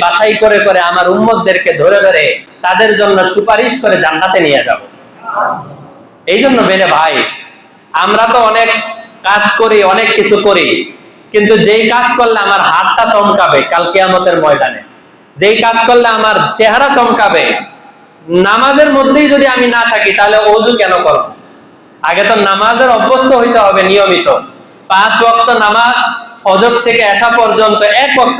বাছাই করে করে আমার উম্মতদেরকে ধরে ধরে তাদের জন্য সুপারিশ করে জান্নাতে নিয়ে যাব। এই জন্য বেরে ভাই, আমরা তো অনেক কাজ করি, অনেক কিছু করি, কিন্তু যেই কাজ করলে আমার হাতটা চমকাবে কাল কিয়ামতের ময়দানে, যেই কাজ করলে আমার চেহারা চমকাবে, নামাজের মধ্যেই যদি আমি না থাকি তাহলে ওযু কেন করব? আগে তো নামাজের অভ্যস্ত হইতে হবে নিয়মিত। 5 ওয়াক্ত নামাজ ফজর থেকে এশা পর্যন্ত এক ওয়াক্ত।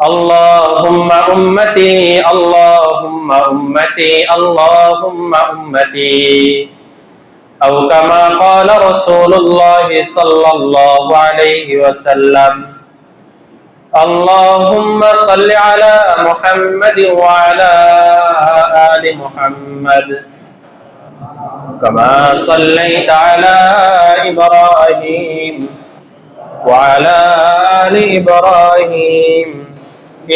আল্লাহুম্মা উম্মতি আল্লাহুম্মা উম্মতি আল্লাহুম্মা উম্মতি আও কামা ক্বালা রাসূলুল্লাহ সাল্লাল্লাহু আলাইহি ওয়াসাল্লাম। আল্লাহুম্মা সাল্লি আলা মুহাম্মাদ ওয়া আলা আলি মুহাম্মাদ কামা সাল্লাইতা আলা ইব্রাহিম ওয়া আলা আলি ইব্রাহিম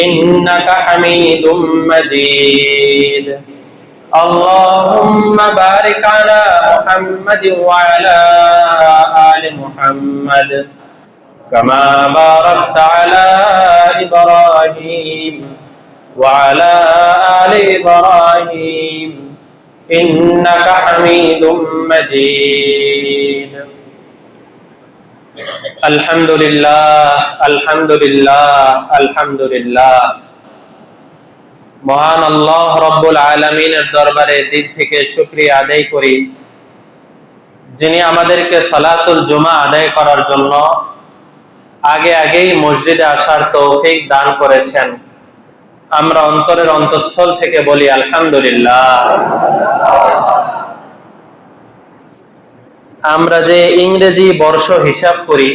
ইন্নাকা হামিদুম মাজিদ। اللهم بارك على محمد وعلى آل محمد كما باركت على إبراهيم وعلى آل إبراهيم إنك حميد مجيد। الحمد لله الحمد لله الحمد لله। মহান আল্লাহ রব্বুল আলামিনের দরবারে দিল থেকে শুকরিয়া আদায় করি, যিনি আমাদেরকে সালাতুল জুমা আদায় করার জন্য আগেই মসজিদে আসার তৌফিক দান করেছেন। আমরা অন্তরের অন্তঃস্থল থেকে বলি আলহামদুলিল্লাহ। আমরা যে ইংরেজি বর্ষ হিসাব করি,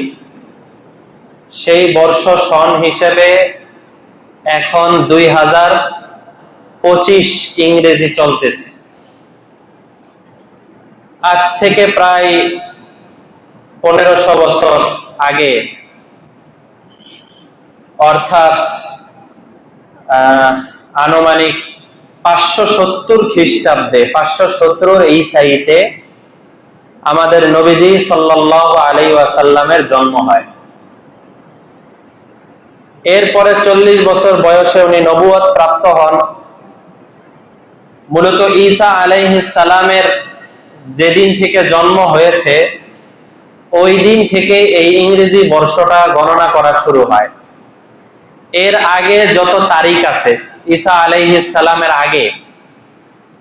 সেই বর্ষ সন হিসেবে এখন 2025 ইংরেজি চলতেছে। আজ থেকে প্রায় 1500 বছর আগে, অর্থাৎ আনুমানিক 570 খ্রিস্টাব্দে, 517 ঈসাইতে আমাদের নবীজি সাল্লাল্লাহু আলাইহি ওয়াসাল্লামের জন্ম হয়। এরপরে 40 বছর বয়সে উনি নবুয়ত প্রাপ্ত হন। মূলত ঈসা আলাইহিস সালামের যেদিন থেকে জন্ম হয়েছে, ওই দিন থেকে এই ইংরেজি বর্ষটা গণনা করা শুরু হয়। এর আগে যত তারিখ আছে ঈসা আলাইহিস সালামের আগে,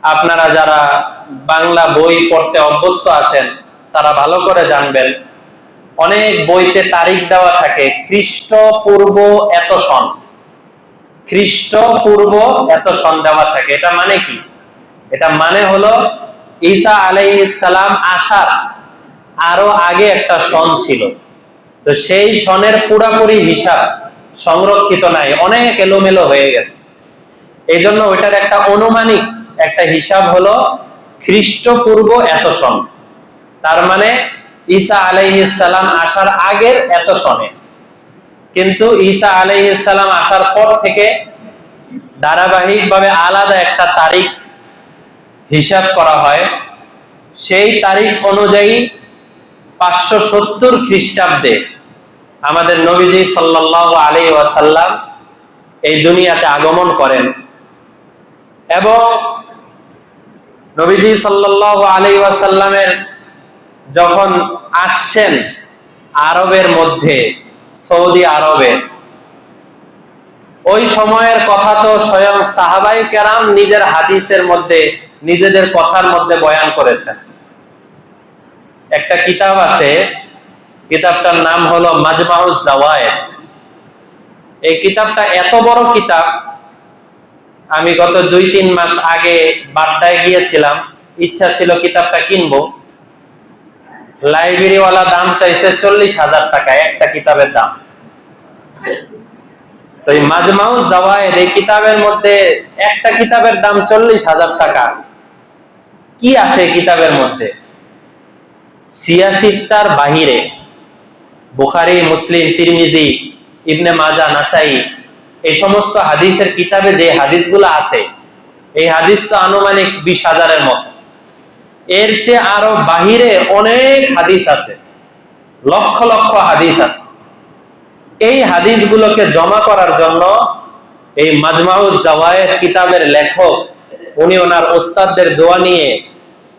আপনারা যারা বাংলা বই পড়তে অভ্যস্ত আছেন তারা ভালো করে জানবেন, অনেক বইতে তারিখ দেওয়া থাকে খ্রিস্টপূর্ব এত সন, খ্রিস্টপূর্ব এত সন দেওয়া থাকে। এটা মানে কি? এটা মানে হলো ঈসা আলাইহিস সালাম আসার আরো আগে একটা সন ছিল, তো সেই সনের পুরাপুরি হিসাব সংরক্ষিত নাই, অনেক এলোমেলো হয়ে গেছে। এই জন্য ওইটার একটা অনুমানিক একটা হিসাব হলো খ্রিস্টপূর্ব এত সন। তার মানে ঈসা আলাইহিস সালাম আসার আগের এত সনে। কিন্তু ঈসা আলাইহিস সালাম আসার পর থেকে ধারাবাহিকভাবে আলাদা একটা তারিখ হিসাব করা হয়। সেই তারিখ অনুযায়ী 570 খ্রিস্টাব্দে আমাদের নবীজি সাল্লাল্লাহু আলাইহি ওয়াসাল্লাম এই দুনিয়াতে আগমন করেন। এবং নবীজি সাল্লাল্লাহু আলাইহি ওয়াসাল্লামের যখন আসছেন আরবের মধ্যে, সৌদি আরবে, ওই সময়ের কথা তো স্বয়ং সাহাবায়ে কেরাম নিজের হাদিসের মধ্যে, নিজেদের কথার মধ্যে বয়ান করেছেন। একটা কিতাব আছে, কিতাবটার নাম হলো মাজমাউজ জাওয়ায়েদ। এই কিতাবটা এত বড় কিতাব, আমি গত 2-3 মাস আগে বাড্ডায় গিয়েছিলাম, ইচ্ছা ছিল কিতাবটা কিনবো। লাইব্রেরিওয়ালা দাম চাইছে 40,000 টাকা একটা কিতাবের দাম। তো এই মাজমাউজ জাওয়ায়েদ এই কিতাবের মধ্যে একটা কিতাবের দাম 40,000 টাকা। কি আছে কিতাবের মধ্যে? সিয়াসিত্তার বাহিরে বুখারী, মুসলিম, তিরমিজি, ইবনে মাজাহ, নাসাই, এই সমস্ত হাদিসের কিতাবে যে হাদিসগুলো আছে, এই হাদিস তো আনুমানিক 20,000-এর মতো। এর চেয়ে আরো বাহিরে অনেক হাদিস আছে, লক্ষ লক্ষ হাদিস আছে। এই হাদিসগুলোকে জমা করার জন্য এই মাজমাউজ জাওয়ায়েদ কিতাবের লেখক উনি ওনার ওস্তাদদের দোয়া নিয়ে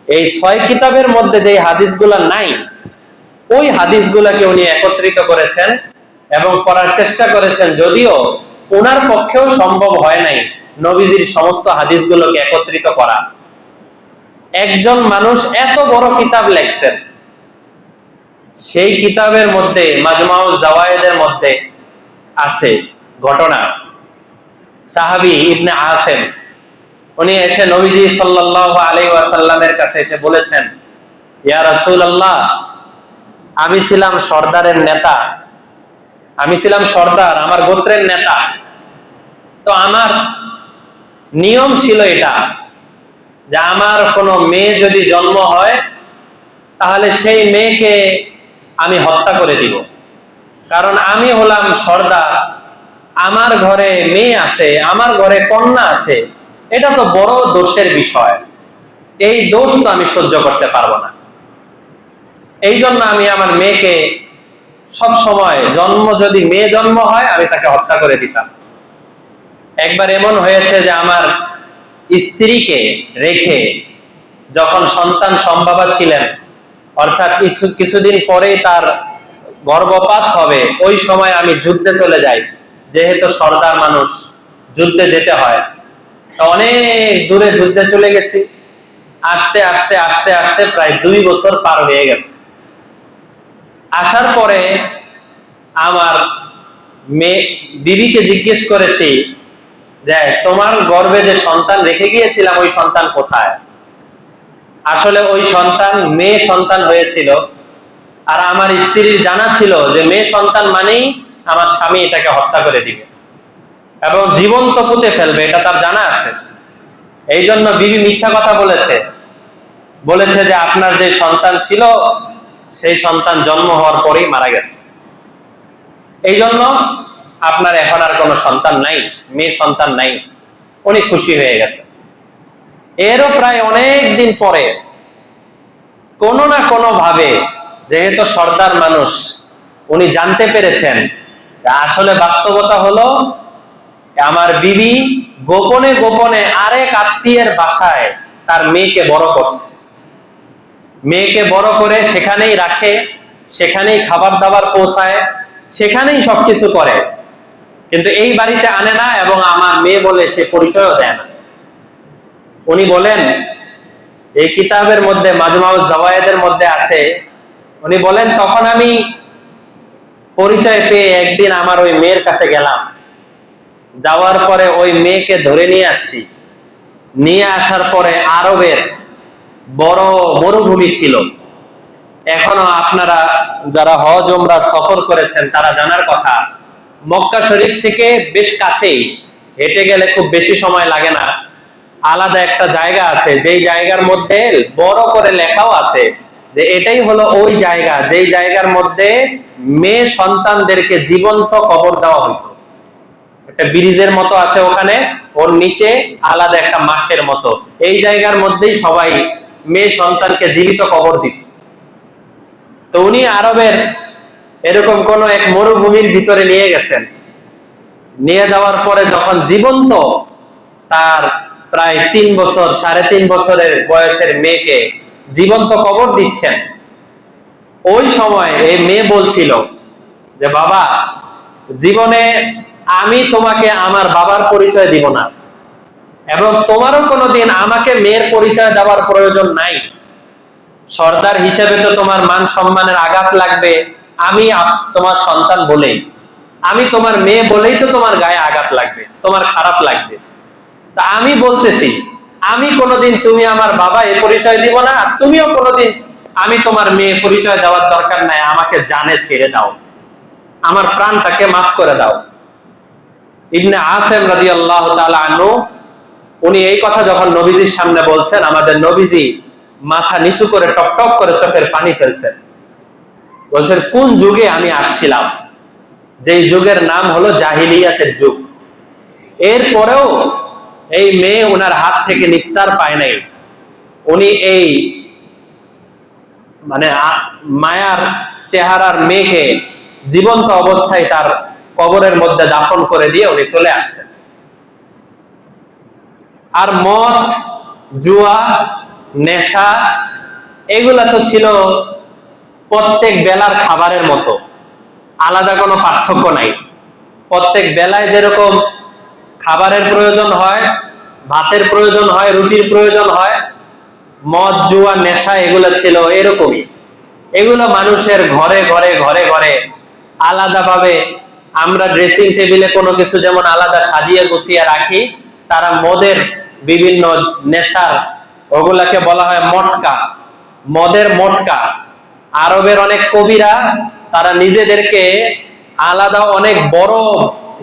এই 6 কিতাবের মধ্যে যে হাদিসগুলো নাই ওই হাদিসগুলোকে উনি একত্রিত করেছেন এবং পড়ার চেষ্টা করেছেন, যদিও ওনার পক্ষেও সম্ভব হয় নাই নবীজির সমস্ত হাদিসগুলোকে একত্রিত করা। একজন মানুষ এত বড় কিতাব লেখছেন, সেই কিতাবের মধ্যে মাজমাউজ জাওয়ায়েদের মধ্যে আছে ঘটনা, সাহাবী ইবনে আসেম উনি এসে নবীজি সাল্লাল্লাহু আলাইহি ওয়াসাল্লামের কাছে এসে বলেছেন, ইয়া রাসূলুল্লাহ, আমি ছিলাম সর্দারের নেতা, আমি ছিলাম সর্দার, আমার গোত্রের নেতা। তো আমার নিয়ম ছিল এটা যে আমার কোনো মেয়ে যদি জন্ম হয় তাহলে সেই মেয়েকে আমি হত্যা করে দিব, কারণ আমি হলাম সর্দার, আমার ঘরে মেয়ে আছে, আমার ঘরে কন্যা আছে, এটা তো বড় দোষের বিষয়, এই দোষ তো আমি সহ্য করতে পারবো না। এই জন্য আমি আমার মেয়েকে সব সময় যদি মেয়ে জন্ম হয় আমি তাকে হত্যা করে দিতাম। একবার এমন হয়েছে যে আমার স্ত্রীকে রেখে যখন সন্তান সম্ভবা ছিলেন, অর্থাৎ কিছুদিন পরেই তার গর্ভপাত হবে, ওই সময় আমি যুদ্ধে চলে যাই, যেহেতু সর্দার মানুষ যুদ্ধে যেতে হয়। অনেক দূরে যুদ্ধে চলে গেছি, আসতে আসতে আসতে আসতে প্রায় 2 বছর পার হয়ে গেছে। আসার পরে আমার মেয়ে বিবিকে জিজ্ঞেস করেছি যে তোমার গর্ভে যে সন্তান রেখে গিয়েছিলাম ওই সন্তান কোথায়? আসলে ওই সন্তান মেয়ে সন্তান হয়েছিল, আর আমার স্ত্রীর জানা ছিল যে মেয়ে সন্তান মানেই আমার স্বামী এটাকে হত্যা করে দিবে এবং জীবন্ত পুঁতে ফেলবে, এটা তার জানা আছে। এই জন্য বিবি মিথ্যা কথা বলেছে যে আপনার যে সন্তান ছিল সেই সন্তান জন্ম হওয়ার পরেই মারা গেছে, এই জন্য আপনার এখন আর কোনো সন্তান নাই, মেয়ে সন্তান নাই। উনি খুশি হয়ে গেছে। এরও প্রায় অনেক দিন পরে কোনো না কোনো ভাবে, যেহেতু সর্দার মানুষ, উনি জানতে পেরেছেন আসলে বাস্তবতা হলো আমার বিবি গোপনে গোপনে আরেক আত্মীয়ের বাসায় তার মেয়েকে বড় করছে, মেয়েকে বড় করে সেখানেই রাখে, সেখানেই খাবার দাবার পৌঁছায়, সেখানেই সবকিছু করে, কিন্তু এই বাড়িতে আনে না এবং আমার মেয়ে বলে সে পরিচয়ও দেয় না। উনি বলেন, এই কিতাবের মধ্যে মাজমাউজ জাওয়ায়েদের মধ্যে আছে, উনি বলেন তখন আমি পরিচয় পেয়ে একদিন আমার ওই মেয়ের কাছে গেলাম, যাওয়ার পরে ওই মেয়েকে ধরে নিয়ে আসছি। নিয়ে আসার পরে আরবের বড় মরুভূমি ছিল, এখনো আপনারা যারা হজ ওমরা সফর করেছেন তারা জানার কথা, মক্কা শরীফ থেকে বেশ কাছেই, হেঁটে গেলে খুব বেশি সময় লাগে না। আলাদা একটা জায়গা আছে, যেই জায়গার মধ্যে বড় করে লেখাও আছে যে এটাই হলো ওই জায়গা যেই জায়গার মধ্যে মেয়ে সন্তানদেরকে জীবন্ত কবর দেওয়া হতো। একটা ব্রিজের মতো আছে ওখানে, ওর নিচে আলাদা একটা মাঠের মতো, এই জায়গার মধ্যেই সবাই মেয়ে সন্তানকে জীবিত কবর দিত। তো উনি আরবের এরকম কোন এক মরুভূমির ভিতরে নিয়ে গেছেন, নিয়ে যাওয়ার পরে যখন জীবন্ত তার প্রায় 3 বছর 3.5 বছরের বয়সের মেয়েকে জীবন্ত কবর দিচ্ছেন, ওই সময় এই মেয়ে বলছিল যে বাবা, জীবনে আমি তোমাকে আমার বাবার পরিচয় দিব না এবং তোমারও কোনোদিন আমাকে মেয়ের পরিচয় দেওয়ার প্রয়োজন নাই। সর্দার হিসেবে তো তোমার মান সম্মানের আঘাত লাগবে, আমি তোমার সন্তান বলেই, আমি তোমার মেয়ে বলেই তো তোমার গায়ে আঘাত লাগবে, তোমার খারাপ লাগবে। তা আমি বলতেছি, আমি কোনোদিন তুমি আমার বাবা এ পরিচয় দিব না, আর তুমিও কোনোদিন আমি তোমার মেয়ে পরিচয় দেওয়ার দরকার নাই, আমাকে জানে ছেড়ে দাও, আমার প্রাণটাকে মাফ করে দাও। ইবনে আসেম রাদিয়াল্লাহু তাআলা আনহু উনি এই কথা যখন নবীজির সামনে বলছেন, আমাদের নবীজি মাথা নিচু করে টপটপ করে চোখের পানি ফেলছেন, বলছেন কোন যুগে আমি আসছিলাম, যেই যুগের নাম হলো জাহিলিয়াতের যুগ। এরপরেও এই মেয়ে ওনার হাত থেকে নিস্তার পায় নাই, উনি এই মানে মায়ার চেহারার মেয়েকে জীবন্ত অবস্থায় তার কবরের মধ্যে দাফন করে দিয়ে উনি চলে আসছেন। আর মদ, জুয়া, নেশা এগুলা তো ছিল প্রত্যেক বেলার খাবারের মতো, আলাদা কোনো পার্থক্য নাই। প্রত্যেক বেলায় যেরকম খাবারের প্রয়োজন হয়, ভাতের প্রয়োজন হয়, রুটির প্রয়োজন হয়, মদ, জুয়া, নেশা এগুলো ছিল এরকমই। এগুলো মানুষের ঘরে ঘরে ঘরে ঘরে আলাদাভাবে, আমরা ড্রেসিং টেবিলে কোনো কিছু যেমন আলাদা সাজিয়ে গুছিয়ে রাখি, তারা মদের বিভিন্ন নেশার, ওগুলাকে বলা হয় মটকা, মদের মটকা। আরবের অনেক কবিরা তারা নিজেদেরকে আলাদা অনেক বড়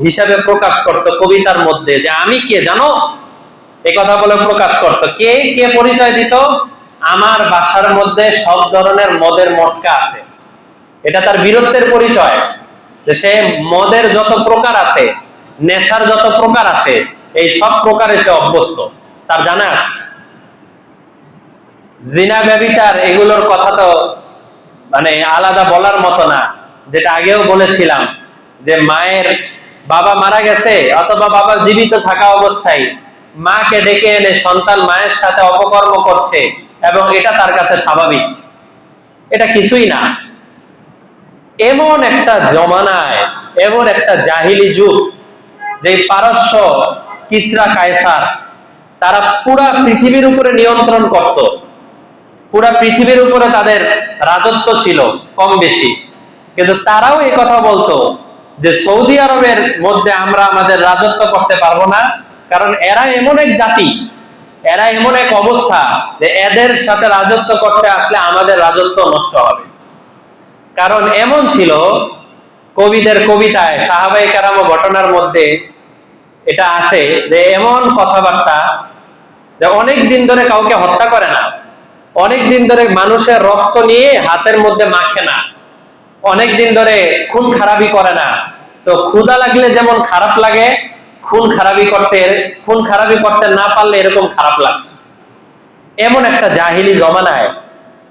হিসাবে প্রকাশ করত কবিতার মধ্যে, যে আমি কে জানো, এই কথা বলে প্রকাশ করত। কে কে পরিচয় দিত? আমার বাসার মধ্যে সব ধরনের মদের মটকা আছে। এটা তার বীরত্বের পরিচয়, যে সে মদের যত প্রকার আছে, নেশার যত প্রকার আছে, এই সব প্রকারে সে অভ্যস্ত, তার জানা আছে। জিনা, ব্যভিচার এগুলোর কথা তো মানে আলাদা বলার মতো না। যেটা আগেও বলেছিলাম, যে মায়ের বাবা মারা গেছে অথবা বাবা জীবিত থাকা অবস্থায় মাকে ডেকে এনে সন্তান মায়ের সাথে অপকর্ম করছে, এবং এটা তার কাছে স্বাভাবিক, এটা কিছুই না। এমন একটা জমানায়, এমন একটা জাহিলি যুগ, যে পারস্য কিসরা কায়সার তারা পুরা পৃথিবীর উপরে নিয়ন্ত্রণ করত, পুরা পৃথিবীর উপরে তাদের রাজত্ব ছিল কম বেশি। কিন্তু তারাও এই কথা বলতো যে সৌদি আরবের মধ্যে আমরা আমাদের রাজত্ব করতে পারবো না, কারণ এরা এমন এক জাতি, এরা এমন এক অবস্থা, যে এদের সাথে রাজত্ব করতে আসলে আমাদের রাজত্ব নষ্ট হবে। কারণ এমন ছিল, কবিদের কবিতায়, সাহাবায়ে কেরাম ঘটনার মধ্যে এটা আছে, যে এমন কথাবার্তা, যে অনেক দিন ধরে কাউকে হত্যা করে না, অনেক দিন ধরে মানুষের রক্ত নিয়ে হাতের মধ্যে মাখে না, অনেক দিন ধরে খুন খারাপি করে না। তো ক্ষুধা লাগলে যেমন খারাপ লাগে, খুন খারাপি করতে না পারলে এরকম খারাপ লাগতো। এমন একটা জাহিলি জমানায়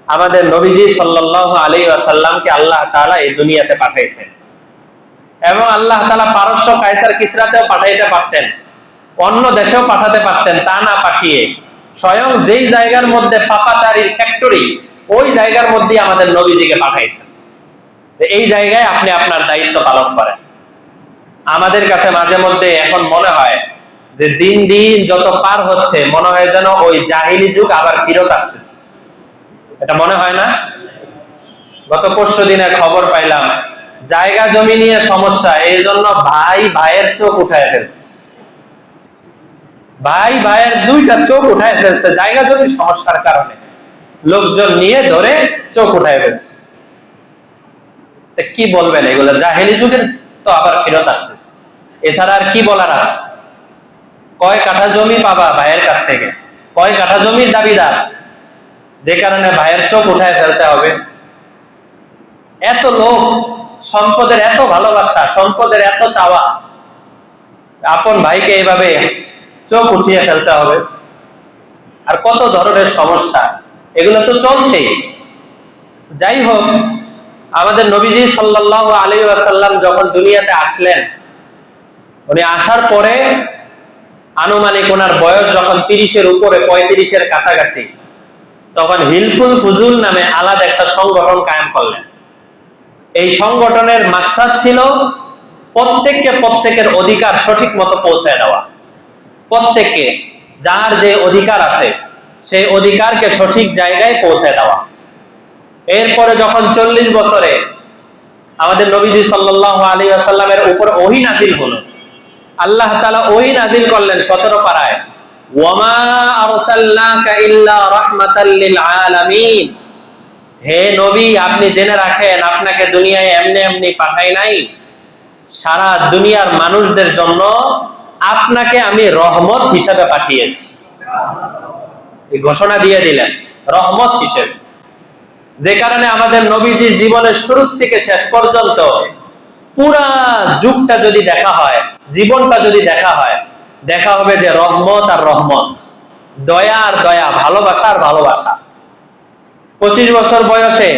আমাদের নবীজি সাল্লাল্লাহু আলাইহি ওয়াসাল্লামকে আল্লাহ তাআলা এই দুনিয়াতে পাঠাইছেন, এবং আল্লাহ তাআলা পারস্য কায়সার কিসরাতেও পাঠাইতে পারতেন, অন্য দেশেও পাঠাতে পারতেন, তা না পাঠিয়ে স্বয়ং যেই জায়গার মধ্যে পাপাচারীর ফ্যাক্টরি, ওই জায়গার মধ্যে আমাদের নবীজিকে পাঠাইছেন, এই জায়গায় আপনি আপনার দায়িত্ব পালন করেন। আমাদের কাছে মাঝে মধ্যে এখন মনে হয় যে দিন দিন যত পার হচ্ছে, মনে হয় যেন ওই জাহিলি যুগ আবার ফিরত আসতেছে, এটা মনে হয় না? গত পরশু দিনের খবর পাইলাম, জায়গা জমি নিয়ে সমস্যা, এই জন্য ভাই ভাইয়ের চোখ উঠায় ফেলছে, ভাই ভাইয়ের দুইটা চোখ উঠায় ফেলছে জায়গা জমির সমস্যার কারণে, লোকজন নিয়ে ধরে চোখ উঠায় ফেলছে। কি বলবেন, এগুলো জাহেলি যুগের তো আবার ফেরত আসতেছে, এছাড়া আর কি বলার আছে? কয় কাঠা জমি পাবা ভাইয়ের কাছ থেকে, কয় কাঠা জমির দাবিদার, যে কারণে ভাইয়ের চোখ উঠায় ফেলতে হবে? এত লোক, সম্পদের এত ভালোবাসা, সম্পদের এত চাওয়া, আপন ভাইকে এইভাবে চোখ উঠিয়ে ফেলতে হবে? আর কত ধরনের সমস্যা, এগুলো তো চলছেই। যাই হোক, আমাদের নবীজি সাল্লাল্লাহু আলাইহি ওয়াসাল্লাম যখন দুনিয়াতে আসলেন, উনি আসার পরে আনুমানিক ওনার বয়স যখন 30-এর উপরে, 35-এর কাছাকাছি, তখন হিলফুল ফুজুল নামে আলাদা একটা সংগঠন কায়েম করলেন। এই সংগঠনের মাকসাদ ছিল প্রত্যেককে প্রত্যেকের অধিকার সঠিক মতো পৌঁছে দেওয়া, প্রত্যেককে যার যে অধিকার আছে সেই অধিকারকে সঠিক জায়গায় পৌঁছে দেওয়া। এরপরে যখন 40 বছরে আমাদের নবীজি সাল্লাল্লাহু আলাইহি ওয়াসাল্লামের উপর ওহী নাযিল হলো, আল্লাহ তাআলা ওহী নাযিল করলেন 17 পারায়, ওয়ামা আরসালনাকা ইল্লা রাহমাতাল লিল আলামিন, হে নবী আপনি জেনে রাখেন, আপনাকে দুনিয়ায় এমনি এমনি পাঠাই নাই, সারা দুনিয়ার মানুষদের জন্য আপনাকে আমি রহমত হিসেবে পাঠিয়েছি। এই ঘোষণা দিয়ে দিলেন রহমত হিসেবে, যে কারণে আমাদের নবীজির জীবনের শুরু থেকে শেষ পর্যন্ত পুরা যুগটা যদি দেখা হয়, জীবনটা যদি দেখা হয়, দেখা হবে যে রহমত আর রহমত, দয়া আর দয়া, ভালোবাসা আর ভালোবাসা। 25 বছর বয়সে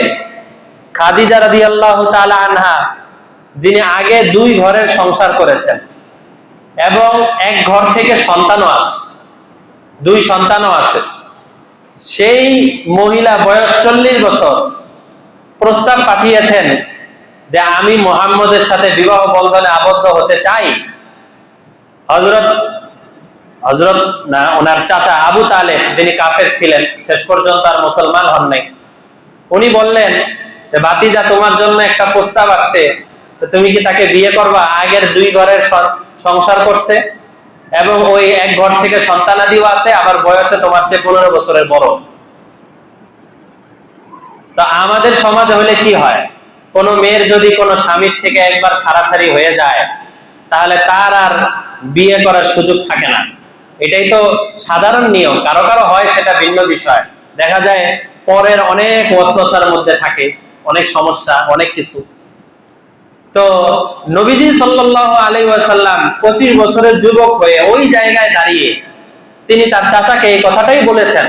খাদিজা রাদিয়াল্লাহু তাআলা আনহা, যিনি আগে 2 ঘরের সংসার করেছেন এবং এক ঘর থেকে সন্তানও আছে, 2 সন্তানও আছে। সেই মহিলা বয়স 40 বছর প্রস্তাব পাঠিয়েছেন যে আমি মুহাম্মদের সাথে বিবাহ বন্ধনে আবদ্ধ হতে চাই। হযরত হযরত না, ওনার চাচা আবু তালেব, যিনি কাফের ছিলেন, শেষ পর্যন্ত আর মুসলমান হন নাই, উনি বললেন যে ভাতিজা, তোমার জন্য একটা প্রস্তাব আসছে, তো তুমি কি তাকে বিয়ে করবা? আগের 2 ঘরের সংসার করছে এবং ওই এক ঘর থেকে সন্তানাদিও আছে, আবার বয়সে তোমার চেয়ে 15 বছরের বড়। তো আমাদের সমাজে হলে কি হয়, কোন মেয়ের যদি কোনো স্বামীর থেকে একবার ছাড়াছাড়ি হয়ে যায়, তাহলে তার আর বিয়ে করার সুযোগ থাকে না। এটাই তো সাধারণ নিয়ম। কারো কারো হয়, সেটা ভিন্ন বিষয়। দেখা যায় পরের অনেক ওয়াসওয়াসার মধ্যে থাকে, অনেক সমস্যা, অনেক কিছু। তো নবীজি সাল্লাল্লাহু আলাইহি ওয়াসাল্লাম 25 বছরের যুবক হয়ে ওই জায়গায় দাঁড়িয়ে তিনি তার চাচাকে এই কথাটাই বলেছেন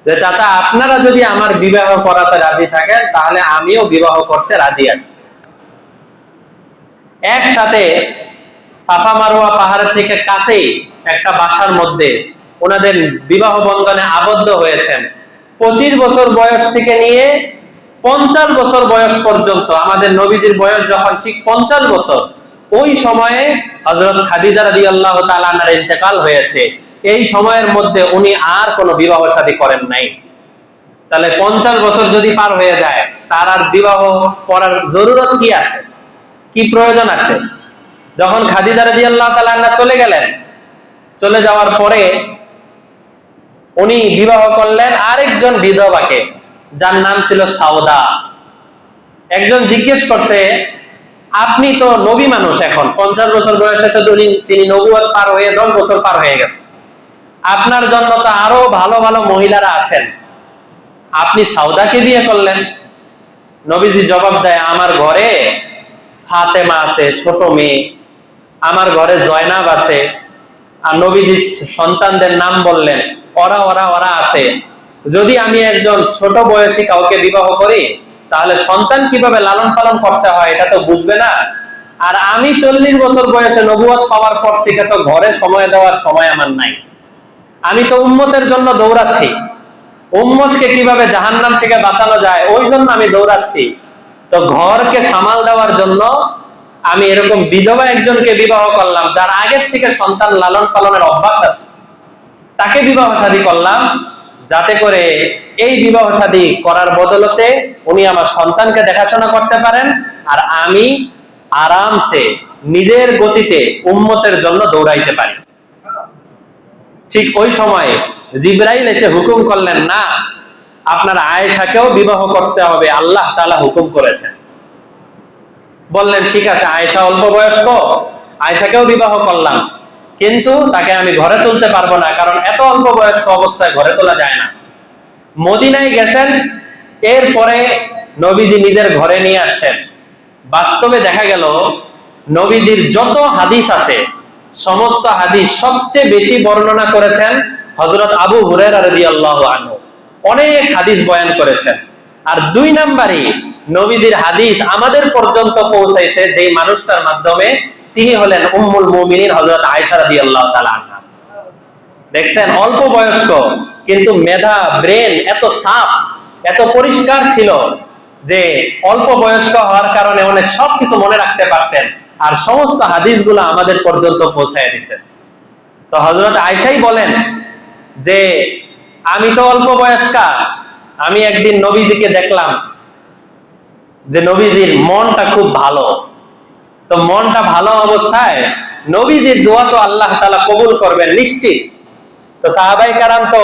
যে, চাচা, আপনারা যদি আমার বিবাহ করাতে রাজি থাকেন, তাহলে আমিও বিবাহ করতে রাজি আছি। একসাথে সাফা মারওয়া পাহাড়ের থেকে কাছেই একটা বাসার মধ্যে ওনাদের বিবাহ বন্ধনে আবদ্ধ হয়েছেন। 25 বছর বয়স থেকে নিয়ে 50 বছর বয়স পর্যন্ত, আমাদের নবীজির বয়স যখন ঠিক 50 বছর, ওই সময়ে হযরত খাদিজা রাদিয়াল্লাহু তাআলা আনহার ইন্তেকাল হয়েছে। এই সময়ের মধ্যে উনি আর কোনো বিবাহ শাদী করেন নাই। তাহলে 50 বছর যদি পার হয়ে যায়, তার আর বিবাহ করার জরুরত কি আছে, কি প্রয়োজন আছে? যখন খাদিজা রাদিয়াল্লাহু তাআলা আনহা চলে গেলেন, চলে যাওয়ার পরে উনি বিবাহ করলেন আরেকজন বিধবাকে, যার নাম ছিল সাউদা। একজন জিজ্ঞেস করছে, আপনি তো নবী মানুষ, এখন 50 বছর বয়সে তো তিনি নবুয়ত পার হয়ে 10 বছর পার হয়ে গেছে, আপনার জন্য তো আরো ভালো ভালো মহিলারা আছেন, আপনি সাউদাকে বিয়ে করলেন? নবীজি জবাব দেয়, আমার ঘরে ফাতেমা আছে, ছোট মেয়ে, আমার ঘরে জয়নাব আছে। আর নবীজি সন্তানদের নাম বললেন, ওরা ওরা ওরা আছে। যদি আমি একজন ছোট বয়সী কাউকে বিবাহ করি, তাহলে সন্তান কিভাবে লালন পালন করতে হয় এটা তো বুঝবে না। আর আমি 40 বছর বয়সে নবুয়ত পাওয়ার পর থেকে তো ঘরে সময় দেওয়ার সময় আমার নাই। আমি তো উম্মতের জন্য দৌড়াচ্ছি, উম্মতকে কিভাবে জাহান্নাম থেকে বাঁচানো যায় ওই জন্য আমি দৌড়াচ্ছি। তো ঘরকে সামাল দেওয়ার জন্য আমি এরকম বিধবা একজনকে বিবাহ করলাম, যার আগের থেকে সন্তান লালন পালনের অভ্যাস আছে, তাকে বিবাহ শাদী করলাম, যাতে করে এই বিবাহ শাদী করার বদলতে উনি আমার সন্তানকে দেখাশোনা করতে পারেন, আর আমি আরামসে নিজের গতিতে উম্মতের জন্য দৌড়াইতে পারি। ঠিক ওই সময়ে জিবরাইল এসে হুকুম করলেন, না, আপনার আয়েশাকেও বিবাহ করতে হবে, আল্লাহ তাআলা হুকুম করেছেন। বললেন, ঠিক আছে, আয়েশা অল্প বয়স্ক, আয়েশাকেও বিবাহ করলাম, কিন্তু তাকে আমি ঘরে তুলতে পারবো না, কারণ এত অল্প বয়স্ক অবস্থায় ঘরে তোলা যায় না। মদিনায় গেছেন, এরপরে নবীজি নিজের ঘরে নিয়ে আসছেন। বাস্তবে দেখা গেল নবীজির যত হাদিস আছে, সমস্ত হাদিস সবচেয়ে বেশি বর্ণনা করেছেন হযরত আবু হুরায়রা রাদিয়াল্লাহু আনহু, অনেক হাদিস বয়ান করেছেন। আর 2 নাম্বারই নবীজির হাদিস আমাদের পর্যন্ত পৌঁছাইছে যে মানুষটার মাধ্যমে, তিনি হলেন উম্মুল মুমিনিন হযরত আয়েশা রাদিয়াল্লাহু তাআলা আনহা। দেখছেন, অল্প বয়স্ক কিন্তু মেধা, ব্রেন এত সাফ, এত পরিষ্কার ছিল যে অল্প বয়স্ক হওয়ার কারণে উনি সবকিছু মনে রাখতে পারতেন, আর সমস্ত হাদিসগুলো আমাদের পর্যন্ত পৌঁছায় দিয়েছেন। তো হযরত আয়েশাই বলেন যে, আমি তো অল্প বয়স্কা, আমি একদিন নবীজিকে দেখলাম যে নবীজির মনটা খুব ভালো। তো মনটা ভালো অবস্থায় নবীজির দোয়া তো আল্লাহ তাআলা কবুল করবেন নিশ্চিত। তো সাহাবায়ে কেরাম তো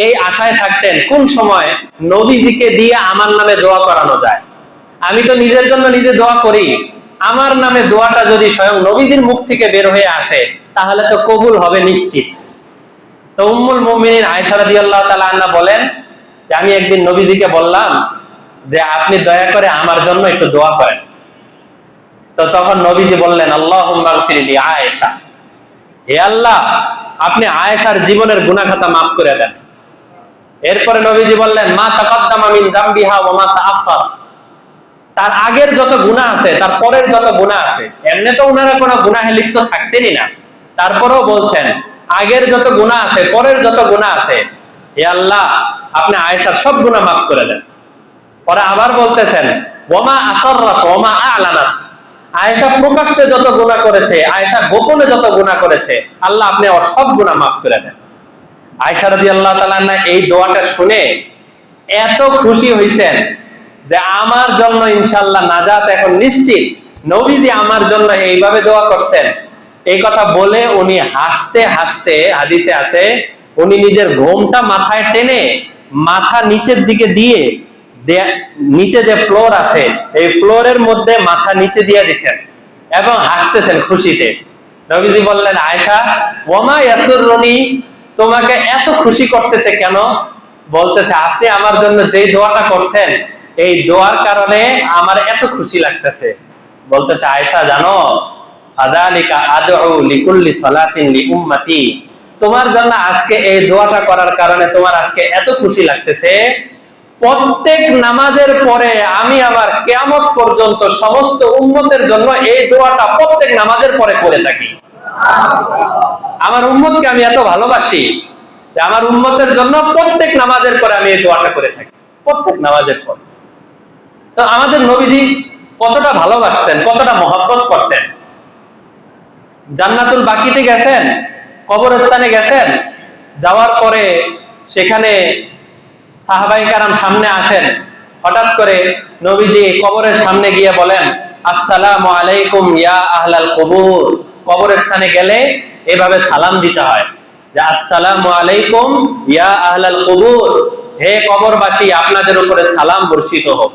এই আশায় থাকতেন, কোন সময় নবীজিকে দিয়ে আমার নামে দোয়া করানো যায়। আমি তো নিজের জন্য নিজে দোয়া করি, আমার নামে দোয়াটা যদি স্বয়ং নবীজির মুখ থেকে বের হয়ে আসে, তাহলে তো কবুল হবে নিশ্চিত। তো উম্মুল মুমিনিন আয়েশা রাদিয়াল্লাহু তাআলা আনহা বলেন যে, আমি একদিন নবীজিকে বললাম যে, আপনি দয়া করে আমার জন্য একটু দোয়া করেন। তো তখন নবীজি বললেন, আল্লাহুম্মা গফির লি আয়েশা, হে আল্লাহ, আপনি আয়েশার জীবনের গুনাহ খাতা মাফ করে দেন। এরপরে নবীজি বললেন, মা তাকাদ্দামা মিন যামবিহা ওয়া মা তাআখার, তার আগের যত গুনাহ আছে, তার পরের যত গুনাহ আছে, এমনি তো ওনারা কোনো গুনাহে লিপ্ত থাকতেনই না, তারপরেও বলছেন আগের যত গুনাহ আছে, পরের যত গুনাহ আছে, হে আল্লাহ আপনি আয়েশার সব গুনাহ মাফ করে দেন। পরে আবার বলতেছেন ওয়ামা আসররাত ওয়ামা আ'লানাত, আয়েশা প্রকাশ্যে যত গুনাহ করেছে, আয়েশা গোপনে যত গুনাহ করেছে, আল্লাহ আপনি ওর সব গুনাহ মাফ করে দেন। আয়েশা রাদিয়াল্লাহু তাআলা আনহা এই দোয়াটা শুনে এত খুশি হইছেন যে আমার জন্য ইনশাআল্লাহ নাজাত এখন নিশ্চিত, নবীজি আমার জন্য এইভাবে দোয়া করছেন। এই কথা বলে উনি হাসতে হাসতে, হাদিসে আছে, উনি নিজের ঘোমটা মাথায় টেনে মাথা নিচের দিকে দিয়ে নিচে যে ফ্লোর আছে এই ফ্লোরের মধ্যে মাথা নিচে দিয়ে দিচ্ছেন এবং হাসতেছেন খুশিতে। নবীজি বললেন আয়েশা ওয়ামা ইয়াসুরুনি, তোমাকে এত খুশি করতেছে কেন? বলতেছে আপনি আমার জন্য যে দোয়াটা করছেন এই দোয়ার কারণে আমার এত খুশি লাগতেছে। বলতেছে আয়েশা জানো, ফাযালিকা আদউ লিকুল্লি সালাতিন লিউম্মতি, তোমার জন্য আজকে এই দোয়াটা করার কারণে তোমার আজকে এত খুশি লাগতেছে, প্রত্যেক নামাজের পরে আমি আমার কিয়ামত পর্যন্ত সমস্ত উম্মতের জন্য এই দোয়াটা প্রত্যেক নামাজের পরে করে থাকি। আমার উম্মতকে আমি এত ভালোবাসি যে আমার উম্মতের জন্য প্রত্যেক নামাজের পরে আমি এই দোয়াটা করে থাকি, প্রত্যেক নামাজের পর। তো আমাদের নবীজি কতটা ভালোবাসতেন, কতটা মহব্বত করতেন। জান্নাতুল বাকিতে গেছেন, কবরস্থানে গেছেন, যাওয়ার পরে সেখানে সাহাবায়ে কেরাম সামনে আসেন, হঠাৎ করে নবীজি কবরের সামনে গিয়ে বলেন আসসালামু আলাইকুম ইয়া আহলাল কুবুর। কবরস্থানে গেলে এভাবে সালাম দিতে হয় যে আসসালামু আলাইকুম ইয়া আহলাল কুবুর, হে কবরবাসী আপনাদের উপরে সালাম বর্ষিত হোক।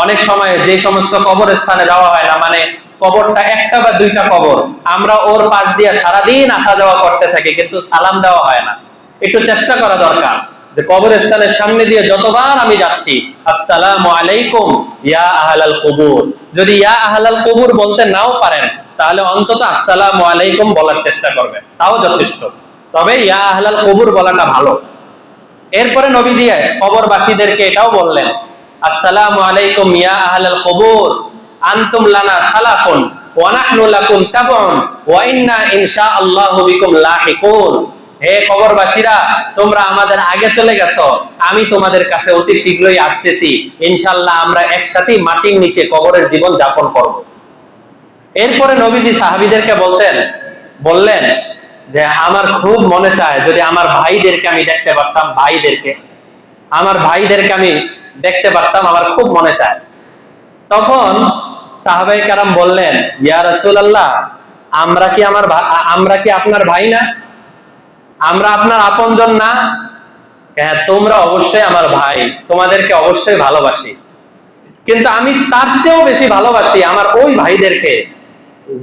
অনেক সময় যে সমস্ত কবরস্থানে যাওয়া হয় না, মানে কবরটা একটা বা দুইটা কবর, আমরা ওর পাশ দিয়ে সারাদিন আসা যাওয়া করতে থাকি কিন্তু সালাম দেওয়া হয় না। একটু চেষ্টা করা দরকার যে কবরস্থানের সামনে দিয়ে যতবার আমি যাচ্ছি আসসালামু আলাইকুম ইয়া আহলাল কুবুর, যদি ইয়া আহলাল কুবুর বলতে নাও পারেন তাহলে অন্তত আসসালামু আলাইকুম বলার চেষ্টা করবেন, তাও যথেষ্ট। তবে ইয়া আহলাল কুবুর বলাটা ভালো। এরপরে নবীজি কবরবাসীদেরকে এটাও বললেন আসসালামু আলাইকুম ইয়া আহলাল কুবুর আনতুম লানা সালাফুন ওয়া নাহনু লাকুম তাবউন ওয়া ইন্না ইনশাআল্লাহু বিকুম লাহিকুন, হে কবরবাসীরা তোমরা আমাদের আগে চলে গেছো, আমি তোমাদের কাছে অতি শীঘ্রই আসতেছি, ইনশাআল্লাহ আমরা একসাথেই মাটির নিচে কবরের জীবন যাপন করব। এরপরে নবীজি সাহাবীদেরকে বললেন যে আমার খুব মনে চায় যদি আমার ভাইদেরকে আমি দেখতে পারতাম, আমার ভাইদেরকে আমি দেখতে পারতাম, আমার খুব মনে চায়। তখন সাহাবায়ে কেরাম বললেন ইয়া রাসূলুল্লাহ আমরা কি আপনার ভাই না? আমরা আপনার আপনজন না? হ্যাঁ তোমরা অবশ্যই আমার ভাই, তোমাদেরকে অবশ্যই ভালোবাসি, কিন্তু আমি তার চেয়েও বেশি ভালোবাসি আমার ওই ভাইদেরকে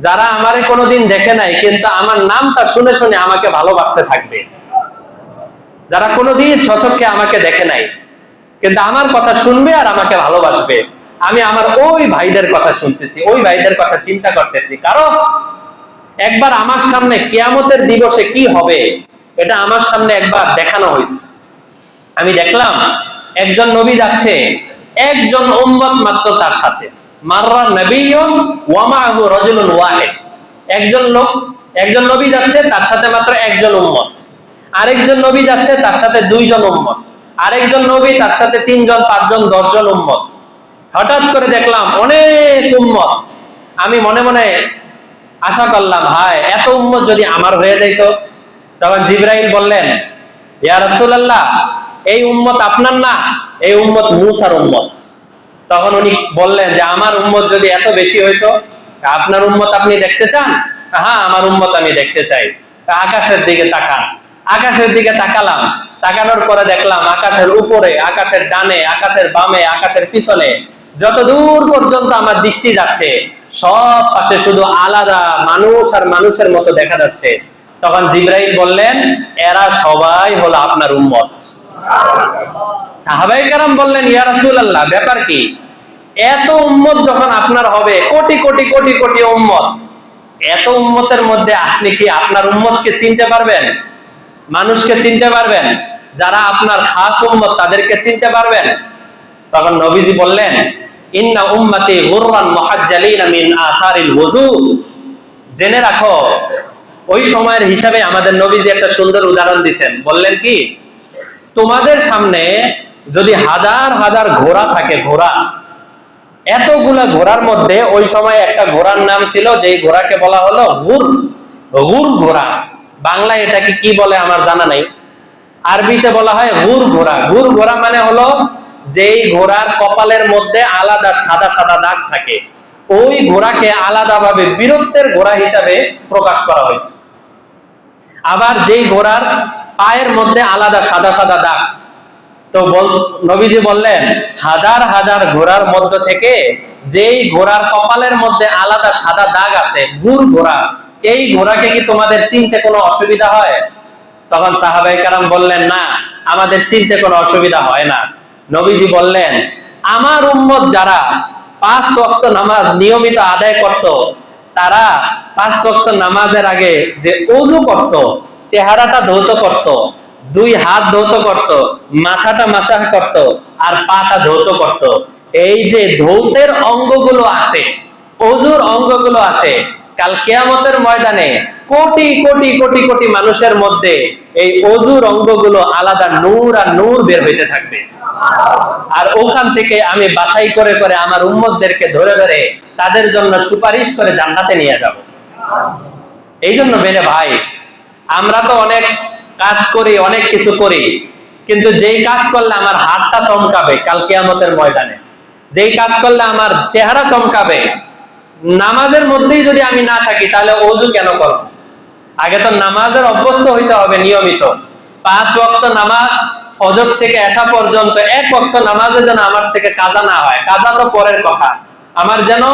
যারা আমারে কোনোদিন দেখে নাই কিন্তু আমার নামটা শুনে শুনে আমাকে ভালোবাসতে থাকবে, যারা কোনোদিন সচক্ষে আমাকে দেখে নাই কিন্তু আমার কথা শুনবে আর আমাকে ভালোবাসবে। আমি আমার ওই ভাইদের কথা শুনতেছি, ওই ভাইদের কথা চিন্তা করতেছি, কারণ একবার আমার সামনে কিয়ামতের দিবসে কি হবে এটা আমার সামনে একবার দেখানো হয়েছে। আমি দেখলাম একজন নবী যাচ্ছে, একজন উম্মত মাত্র তার সাথে, মাররা নবিয়্যুন ওয়া মাআহু রাজুলুন ওয়াহিদ, একজন নবী যাচ্ছে তার সাথে মাত্র একজন উম্মত, আরেকজন নবী যাচ্ছে তার সাথে দুইজন উম্মত, আরেকজন নবী তার সাথে তিনজন, পাঁচজন, 10 জন উম্মত। হঠাৎ করে দেখলাম অনেক উম্মত। আমি মনে মনে আশা করলাম হায় এত উম্মত যদি আমার হয়ে যাইত। তখন জিবরাইল বললেন ইয়া রাসূলুল্লাহ এই উম্মত আপনার না, এই উম্মত মূসার উম্মত। তখন উনি বললেন যে আমার উম্মত যদি এত বেশি হইতো, আপনার উম্মত আপনি দেখতে চান? হ্যাঁ আমার উম্মত আমি দেখতে চাই। আকাশের দিকে তাকান। আকাশের দিকে তাকালাম, তাকানোর পরে দেখলাম আকাশের উপরে, আকাশের ডানে, আকাশের বামে, আকাশের পিছনে যত দূর পর্যন্ত আমার দৃষ্টি যাচ্ছে সব পাশে শুধু আলাদা মানুষ আর মানুষের মতো দেখা যাচ্ছে। তখন জিবরাইল বললেন এরা সবাই হলো আপনার উম্মত। সাহাবায়ে কেরাম বললেন ইয়া রাসূলুল্লাহ ব্যাপার কি? এত উম্মত যখন আপনার হবে, কোটি কোটি কোটি কোটি উম্মত, এত উম্মতের মধ্যে আপনি কি আপনার উম্মতকে চিনতে পারবেন? মানুষকে চিনতে পারবেন? যারা আপনার খাস উম্মত তাদেরকে চিনতে পারবেন? তখন নবীজি বললেন ইন্না উম্মতি গুররান মুহাজ্জালিনা মিন আথারিল ওযু, জেনে রাখো ওই সময়ের হিসাবে আমাদের নবীজি একটা সুন্দর উদাহরণ দিচ্ছেন, বললেন কি, তোমাদের সামনে যদি হাজার হাজার ঘোড়া থাকে, ঘোড়া, এতগুলা ঘোড়ার মধ্যে ওই সময় একটা ঘোড়ার নাম ছিল, যেই ঘোড়াকে বলা হলো গুর, গুর ঘোড়া। বাংলায় এটাকে কি বলে আমার জানা নাই, আরবিতে বলা হয় গুর ঘোড়া। গুর ঘোড়া মানে হলো যেই ঘোড়ার কপালের মধ্যে আলাদা সাদা সাদা দাগ থাকে, ওই ঘোড়াকে আলাদাভাবে বীরত্বের ঘোড়া হিসাবে প্রকাশ করা হয়েছে। আবার যেই ঘোড়ার পায়ের মধ্যে আলাদা সাদা সাদা দাগ, তো নবীজি বললেন হাজার হাজার ঘোড়ার মধ্য থেকে যেই ঘোড়ার কপালের মধ্যে আলাদা সাদা দাগ আছে, গুর ঘোড়া, এই ঘোড়াকে কি তোমাদের চিনতে কোনো অসুবিধা হয়? তখন সাহাবায়ে কেরাম বললেন, না, আমাদের চিনতে কোনো অসুবিধা হয় না। নবীজি বললেন, আমার উম্মত যারা 5 ওয়াক্ত নামাজ নিয়মিত আদায় করত, তারা 5 ওয়াক্ত নামাজের আগে যে ওযু করত, চেহারাটা ধৌত করত, 2 হাত ধৌত করত, মাথাটা মাসাহ করত, আর পাটা ধৌত করত, এই যে ধৌতের অঙ্গগুলো আছে, ওযুর অঙ্গগুলো আছে, কাল কিয়ামতের ময়দানে কোটি কোটি কোটি কোটি মানুষের মধ্যে এই ওযুর অঙ্গগুলো আলাদা নূর আর নূর বের হইতে থাকবে। আর ওখান থেকে আমি বাছাই করে করে আমার উম্মতদেরকে ধরে ধরে তাদের জন্য সুপারিশ করে জান্নাতে নিয়ে যাব। এই জন্য মেরে ভাই, আমরা তো অনেক কাজ করি, অনেক কিছু করি, কিন্তু যেই কাজ করলে আমার হাতটা চমকাবে কাল কিয়ামতের ময়দানে, যেই কাজ করলে আমার চেহারা চমকাবে, নামাজের মধ্যেই যদি আমি না থাকি, তাহলে ওযু কেন করব? আগে তো নামাজের অভ্যস্ত হইতে হবে নিয়মিত। 5 ওয়াক্ত নামাজ ফজর থেকে এশা পর্যন্ত, 1 ওয়াক্ত নামাজে যেন আমার থেকে কাজা না হয়, কাজা তো পরের কথা, আমার যেন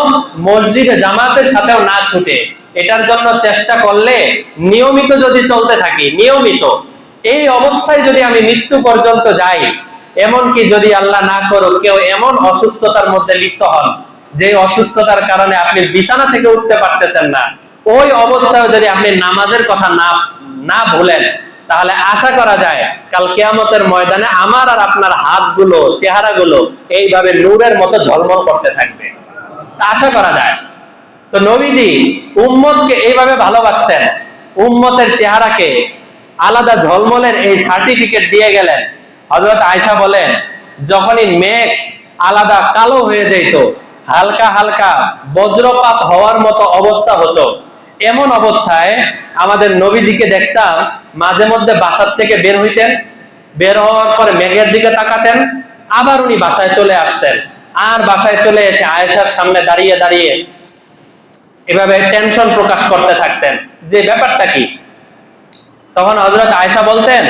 মসজিদে জামাতের সাথেও না ছুটে, এটার জন্য চেষ্টা করলে নিয়মিত যদি চলতে থাকি, নিয়মিত এই অবস্থায় যদি আমি মৃত্যু পর্যন্ত যাই, এমনকি যদি আল্লাহ না করুক কেউ এমন অসুস্থতার মধ্যে লিপ্ত হন, যে অসুস্থতার কারণে আপনি বিছানা থেকে উঠতে পারতেছেন না, ওই অবস্থায় যদি আপনি নামাজের কথা না ভুলেন, তাহলে আশা করা যায় কাল কিয়ামতের ময়দানে আমার আর আপনার হাতগুলো, চেহারাগুলো এইভাবে নূরের মতো ঝলমল করতে থাকবে, আশা করা যায়। তো নবীজি উম্মতকে এইভাবে ভালোবাসতেন, উম্মতের চেহারাকে আলাদা ঝলমলের এই সার্টিফিকেট দিয়ে গেলেন। হযরত আয়েশা বলেন, যখনই মেঘ আলাদা কালো হয়ে যেত, হালকা হালকা বজ্রপাত হওয়ার মতো অবস্থা হতো, এমন অবস্থায় আমাদের নবীজিকে দেখতাম মাঝে মধ্যে বাসার থেকে বের হইতেন, বের হওয়ার পরে মেঘের দিকে তাকাতেন, আবার উনি বাসায় চলে আসতেন, আর বাসায় চলে এসে আয়েশার সামনে দাঁড়িয়ে দাঁড়িয়ে এভাবে টেনশন প্রকাশ করতে থাকতেন যে ব্যাপারটা কি। তখন হযরত আয়েশা বলতেন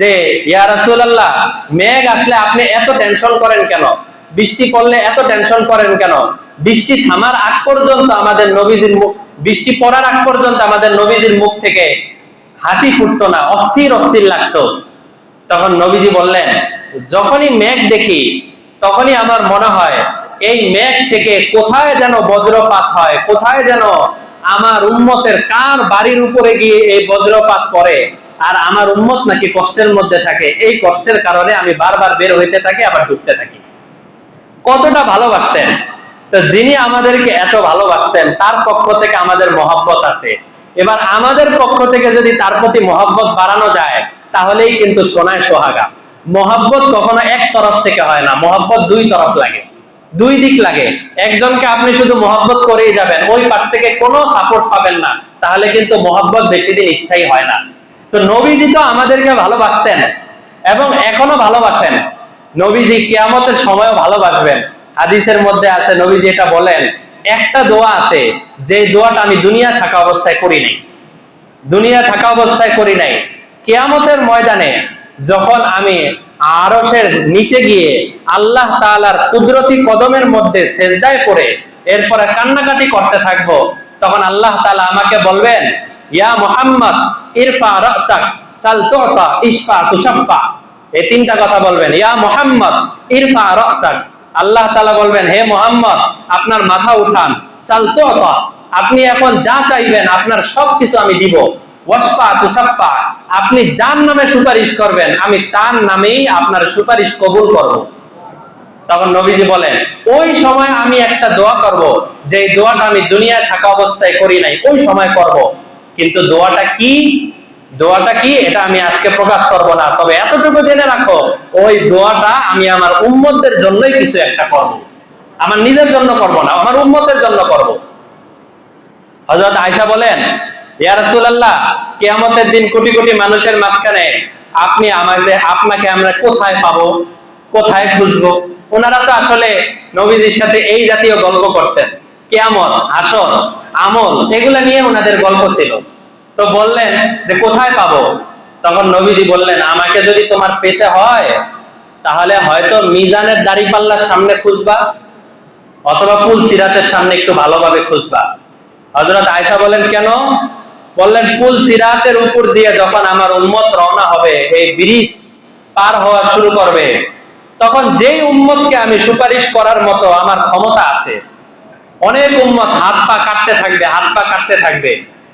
যে, ইয়া রাসূলুল্লাহ, মেঘ আসলে আপনি এত টেনশন করেন কেন? বৃষ্টি পড়লে এত টেনশন করেন কেন? বৃষ্টি থামার আগ পর্যন্ত আমাদের নবীজির মুখ, বৃষ্টি পড়ার আগ পর্যন্ত আমাদের নবীজির মুখ থেকে হাসি ফুটতো না, অস্থির অস্থির লাগতো। তখন নবীজি বললেন, যখনই মেঘ দেখি তখনই আমার মনে হয় এই মেঘ থেকে কোথায় যেন বজ্রপাত হয়, কোথায় যেন আমার উম্মতের কার বাড়ির উপরে গিয়ে এই বজ্রপাত পড়ে, আর আমার উম্মত নাকি কষ্টের মধ্যে থাকে, এই কষ্টের কারণে আমি বারবার বের হইতে থাকি, আবার ঢুকতে থাকি। কতটা ভালোবাসতেন! তো যিনি আমাদেরকে এত ভালোবাসতেন, তার পক্ষ থেকে আমাদের মহব্বত আছে। এবার আমাদের পক্ষ থেকে যদি তার প্রতি মহব্বত বাড়ানো যায়, তাহলেই কিন্তু সোনায় সোহাগা। মহব্বত কখনো এক তরফ থেকে হয় না, মহব্বত 2 তরফ লাগে, 2 দিক লাগে। একজনকে আপনি শুধু মহব্বত করেই যাবেন, ওই পাশ থেকে কোনো সাপোর্ট পাবেন না, তাহলে কিন্তু মহব্বত বেশি দিন স্থায়ী হয় না। তো নবীজি তো আমাদেরকে ভালোবাসতেন এবং এখনো ভালোবাসেন। নবীজি কিয়ামতের সময়ও ভালোবাসবেন। হাদিসের মধ্যে আছে, নবীজি এটা বলেন, একটা দোয়া আছে যে দোয়াটা আমি দুনিয়া থাকা অবস্থায় করি নাই, দুনিয়া থাকা অবস্থায় করি নাই, কিয়ামতের ময়দানে যখন আমি আরশের নিচে গিয়ে আল্লাহ তাআলার কুদরতি কদমের মধ্যে সেজদায় পড়ে এরপরে কান্নাকাটি করতে থাকব, তখন আল্লাহ তাআলা আমাকে বলবেন, ইয়া মুহাম্মদ ইরফা রাসাক সাল তুতা ইশফা তুশাফা। এই 3টা কথা বলবেন, ইয়া মুহাম্মদ ইরফা রাসাক, আল্লাহ তাআলা বলবেন, হে মুহাম্মদ আপনার মাথা উঠান, সাল তুতা, আপনি এখন যা চাইবেন আপনার সবকিছু আমি দিব, ওয়াশফা তুশাফা, আপনি যার নামে সুপারিশ করবেন আমি তার নামেই আপনার সুপারিশ কবুল করব। তখন নবীজি বলেন, ওই সময় আমি একটা দোয়া করব, যে দোয়াটা আমি দুনিয়ায় থাকা অবস্থায় করি নাই, ওই সময় করব। কিন্তু দোয়াটা কি, দোয়াটা কি এটা আমি আজকে প্রকাশ করব না, তবে এতটুকু জেনে রাখো ওই দোয়াটা আমি আমার উম্মতদের জন্যই কিছু একটা করব, আমার নিজের জন্য করব না, আমার উম্মতের জন্য করব। হযরত আয়েশা বলেন, ইয়া রাসূলুল্লাহ, কিয়ামতের দিন কোটি কোটি মানুষের মাঝখানে আপনি আপনাকে আমরা কোথায় পাবো, কোথায় খুঁজবো? ওনারা তো আসলে নবীজির সাথে এই জাতীয় গল্প করতেন, কিয়ামত, হাসর, আমল, এগুলা নিয়ে ওনাদের গল্প ছিল। তো বললেন যে কোথায় পাবো? তখন নবীজি বললেন, আমাকে যদি তোমার পেতে হয় তাহলে হয়তো মিজানের দাড়িপাল্লার সামনে খুঁজবা, অথবা পুল সিরাতের সামনে একটু ভালোভাবে খুঁজবা। হযরত আয়েশা বলেন, কেন? বললেন, পুল সিরাতের উপর দিয়ে যখন আমার উম্মত রওনা হবে, এই ব্রিজ পার হওয়া শুরু করবে, তখন যেই উম্মতকে আমি সুপারিশ করার মতো আমার ক্ষমতা আছে, অনেক উম্মত হাত পা কাটতে থাকবে, হাত পা কাটতে থাকবে,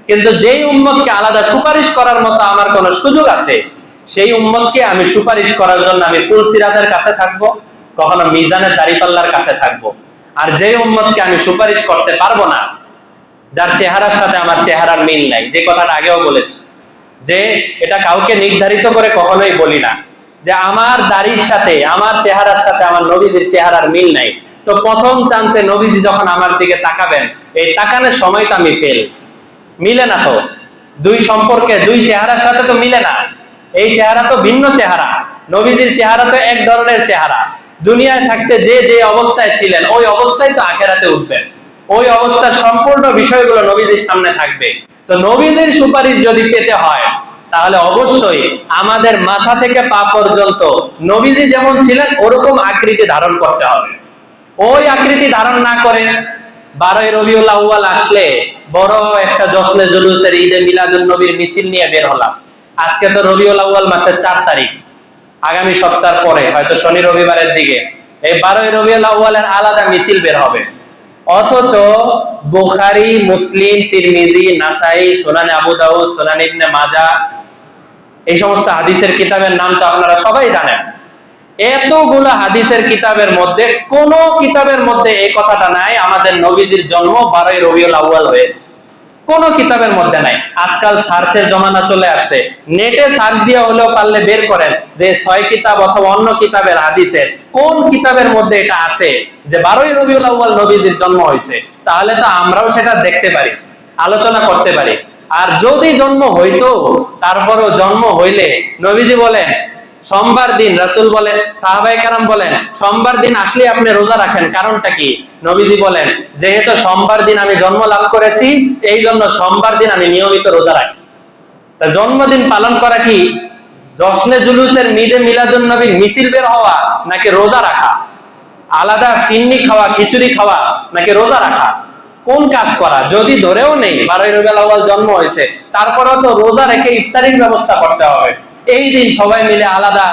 কিন্তু যেই উম্মতকে আলাদা সুপারিশ করার মতো আমার কোন সুযোগ আছে, সেই উম্মতকে আমি সুপারিশ করার জন্য আমি পুল সিরাতের কাছে থাকবো, কখনো মিজানের দাড়িপাল্লার কাছে থাকবো। আর যেই উম্মতকে আমি সুপারিশ করতে পারবো না, যার চেহারার সাথে আমার চেহারার মিল নাই, যে কথাটা আগেও বলেছি যে এটা কাউকে নির্ধারিত করে কখনোই বলি না যে আমার দাড়ির সাথে, আমার চেহারার সাথে আমার নবীজির চেহারার মিল নাই, তো প্রথম চান্সে নবীজি যখন আমার দিকে তাকাবেন, এই তাকানোর সময় তো আমি ফেল, মিলে না তো, দুই সম্পর্কে দুই চেহারার সাথে তো মিলে না, এই চেহারা তো ভিন্ন চেহারা, নবীজির চেহারা তো এক ধরনের চেহারা, দুনিয়ায় থাকতে যে যে অবস্থায় ছিলেন ওই অবস্থায় তো আখেরাতে উঠবেন, ওই অবস্থার সম্পূর্ণ বিষয়গুলো নবীজির সামনে থাকবে। তো নবীজির সুপারিশ যদি পেতে হয় তাহলে অবশ্যই আমাদের মাথা থেকে পা পর্যন্ত নবীজি যেমন ছিলেন ওরকম আকৃতি ধারণ করতে হবে। ওই আকৃতি ধারণ না করে 12ই রবিউল আউয়াল আসলে বড় একটা জশ্নে জুলুসের ঈদে মিলাদুন নবীর মিছিল নিয়ে বের হলাম। আজকে তো রবিউল আউয়াল মাসের 4 তারিখ, আগামী সপ্তাহ পরে হয়তো শনি রবিবারের দিকে এই 12ই রবিউল আউয়ালের আলাদা মিছিল বের হবে, অথচ বুখারী, মুসলিম, তিরমিজি, নাসাই, সুনানে আবু দাউদ, সুনান ইবনে মাজাহ, এই সমস্ত হাদিসের কিতাবের নাম তো আপনারা সবাই জানেন। এতগুলো হাদিসের কিতাবের মধ্যে কোন কিতাবের মধ্যে এই কথাটা নাই আমাদের নবীজির জন্ম 12ই রবিউল আউয়াল হয়েছে, কোন কিতাবের মধ্যে নাই। আজকাল সার্চের জমানা চলে আসছে, নেটে সার্চ দিয়ে হলেও পারলে বের করেন যে 6 কিতাব অথবা অন্য কিতাবের হাদিসের কোন কিতাবের মধ্যে এটা আছে যে 12ই রবিউল আউয়াল নবীজির জন্ম হয়েছে, তাহলে তো আমরাও সেটা দেখতে পারি, আলোচনা করতে পারি। আর যদি জন্ম হইতো, তারপরও জন্ম হইলে নবীজি বলেন সোমবার দিন, রাসূল বলেন, সাহাবায়ে কেরাম বলেন সোমবার দিন আসলে আপনি রোজা রাখেন, কারণটা কি? নবীজি বলেন যেহেতু সোমবার দিন আমি জন্ম লাভ করেছি, এই জন্য সোমবার দিন আমি নিয়মিত রোজা রাখি। তা জন্মদিন পালন করা কি জশ্নে জুলুসের ঈদে মিলাদুন নবীর মিছিল বের হওয়া, নাকি রোজা রাখা? আলাদা ফিন্নি খাওয়া, খিচুড়ি খাওয়া, নাকি রোজা রাখা? কোন কাজ করা? যদি ধরেও নেই 12ই রবিউল আউয়াল জন্ম হয়েছে, তারপরেও তো রোজা রেখে ইফতারির ব্যবস্থা করতে হবে। এই দিন সবাই মিলে আলাদা